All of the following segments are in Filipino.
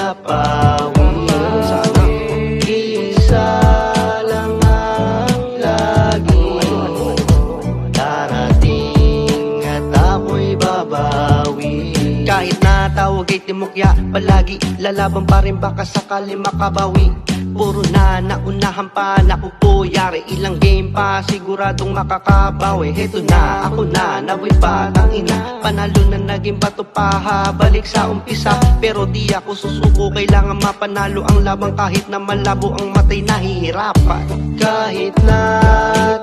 napawi. Sana isa lang ang lagi darating at ako'y babawi. Kahit na tawag ay timokya, palagi lalaban pa rin baka sakali makabawi. Puro na naunahan pa, nakupuyari ilang game pa, siguradong makakabawi. Heto na, ako na, nawin pa, tangina, panalo na naging bato paha, balik sa umpisa. Pero di ako susuko, kailangan mapanalo ang labang kahit na malabo ang matay, nahihirapan. Kahit na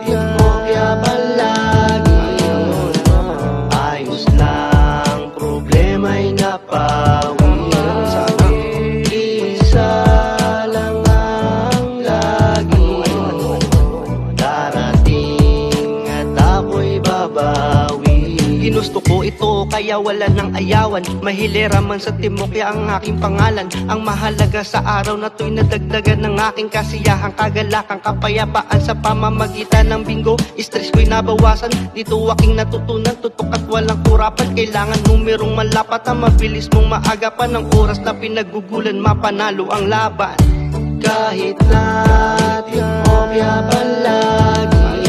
timokya palagi, ayos lang, problema'y napawi. Sana isa lang ang lagi darating at ako'y babawi. Ginusto ko ito kaya wala nang ayawan, mahilera man sa timokya ang aking pangalan. Ang mahalaga sa araw na to'y nadagdagan ng aking kasiyahan, kagalakan, kapayapaan sa pamamagitan ng bingo. Stress ko'y nabawasan, dito aking natutunan, tutok at walang kurapan. Kailangan numerong malapat na mabilis mong maagapan, ang oras na pinagugulan mapanalo ang laban. Kahit na timokya palagi,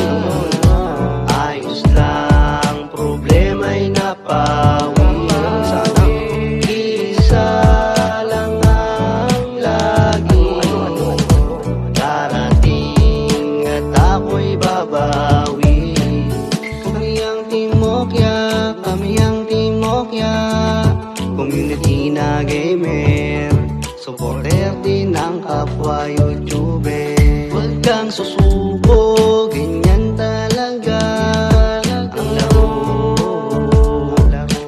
ayos lang, problema'y napawi. Sana isa lang ang lagi darating at ako'y babawi. Kami ang timokya, kami ang timokya, community na gamer, supporter din ng kapwa YouTuber. Huwag kang susuko, ganyan talaga ang laro.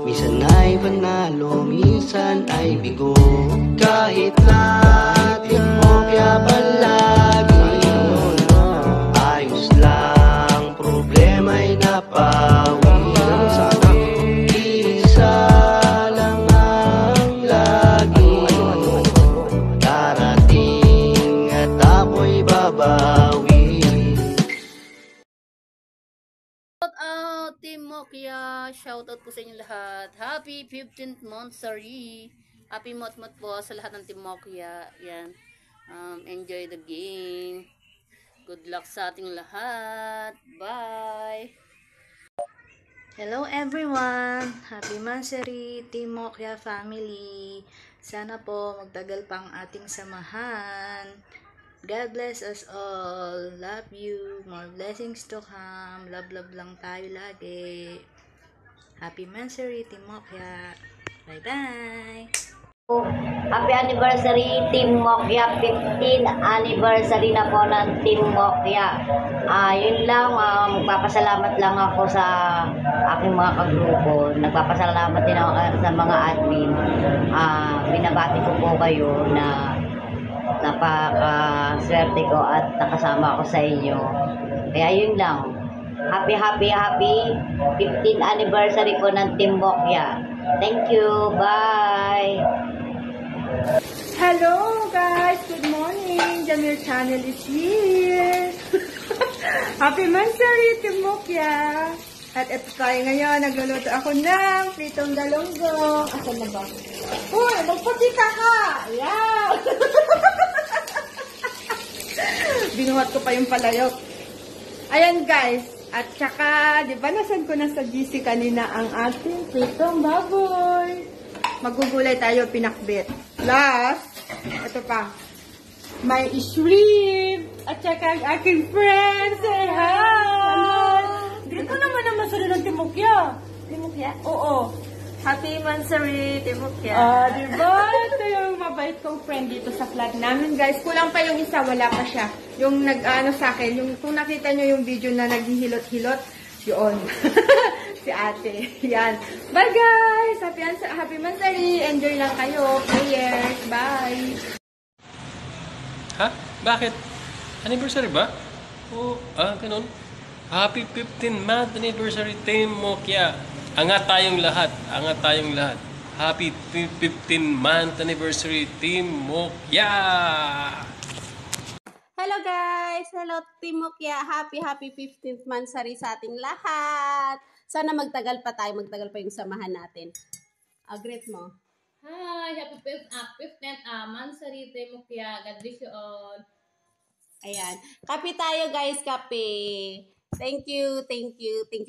Minsan ay panalo, minsan ay bigo. Kahit na timokya palagi, ayos lang, problema'y napawi. Sana isa lang ang lagi darating at ako'y babawi. Shoutout Team Mokya, shoutout po sa inyo lahat. Happy 15th monthsary. Happy mot-mot po sa lahat ng Team Mokya. Yan. Enjoy the game. Good luck sa ating lahat. Bye. Hello everyone! Happy Mansari, Team Mokya family! Sana po magtagal pa ang ating samahan. God bless us all. Love you. More blessings to come. Love, love lang tayo lagi. Happy Mansari, Team Mokya. Bye-bye! Happy anniversary Team Mokya, 15th anniversary na po ng Team Mokya. Yun lang, magpapasalamat lang ako sa aking mga kagrupo. Nagpapasalamat din ako sa mga admin. Binabati ko po kayo na napaka-swerte ko at nakasama ako sa inyo. Kaya yun lang. Happy 15th anniversary po ng Team Mokya. Thank you. Bye. Hello guys, good morning. Jamir channel is here. Happy Mansari, Team Mokya. At ito tayo ngayon, nagluluto ako ng pritong galunggong. Asan na ba? Uy, magpakita ka! Yeah! Binuhat ko pa yung palayok. Ayan guys, at saka, di ba nasan ko na sa GC kanina ang ating pritong baboy. Magugulay tayo, pinakbit. Plus, ito pa, may shrimp, at saka ang aking friends. Say hi! Dito naman ang masarap ng Timokya. Timokya? Oo. Happy Mansari, Timokya. Diba? Ito yung mabait kong friend dito sa vlog namin, guys. Kulang pa yung isa, wala pa siya. Yung nag-ano sa akin, yung, kung nakita nyo yung video na naghihilot-hilot, yun. Si ate. Yan. Bye guys! Happy Mansari! Enjoy lang kayo. Prayers. Bye! Ha? Bakit? Anniversary ba? Oo. Ganun. Happy 15th month anniversary Team Mokya. Angat tayong lahat. Angat tayong lahat. Happy 15th month anniversary Team Mokya. Hello guys! Hello Team Mokya! Happy 15th monthsary sa ating lahat! Sana magtagal pa tayo, magtagal pa yung samahan natin. Greet mo. Hi! Happy 15th Mansari Timokya. God bless you all. Ayan. Kape tayo guys, kape. Thank you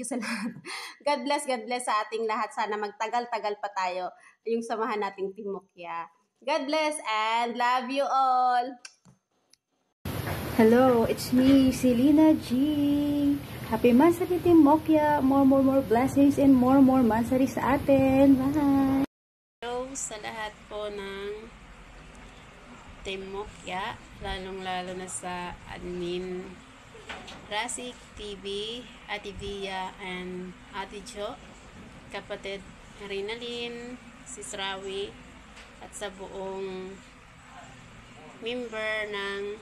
sa lahat. God bless sa ating lahat. Sana magtagal-tagal pa tayo yung samahan nating Timokya. God bless and love you all. Hello, it's me, Selena G. Happy Mansari Team Mokya. More blessings and more Mansari sa atin. Bye! Hello sa lahat po ng Team Mokya, lalong-lalo na sa admin Rasik TV, Ate Via, and Ate Jo, kapatid Rinalyn, Sis Rawi, at sa buong member ng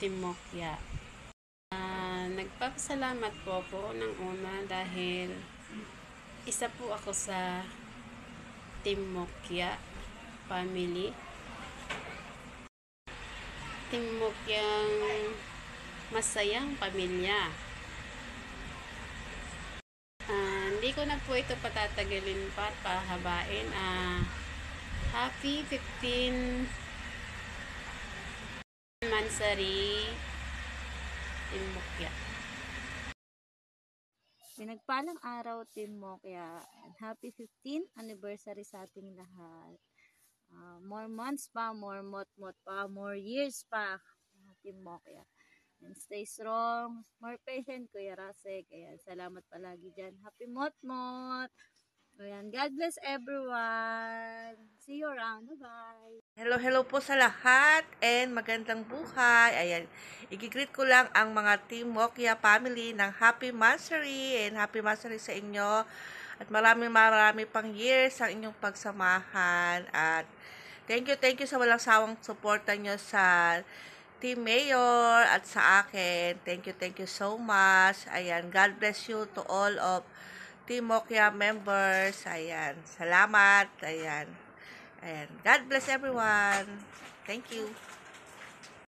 Team Mokya. Nagpapasalamat po ako ng una dahil isa po ako sa Team Mokya family. Team Mokyang masayang pamilya. Hindi ko na po ito patatagalin pa at pahabain. Happy 15 Mansari Team Mokya. Pinagpalang araw, Team Mokya. And happy 15th anniversary sa ating lahat. More months pa, more mot-mot pa, more years pa, Team Mokya. And stay strong, more patient, Kuya Rasek. Ayan, salamat palagi dyan. Happy mot-mot. Ayan, God bless everyone. See you around. Bye-bye. Hello po sa lahat and magandang buhay. Ayan, i-greet ko lang ang mga Team Mokya family ng Happy Mansari and Happy Mansari sa inyo. At marami pang years ang inyong pagsamahan. At thank you sa walang sawang suporta nyo sa Team Mayor at sa akin. Thank you so much. Ayan, God bless you to all of Team Mokya members. Ayan, salamat. Ayan. God bless everyone. Thank you.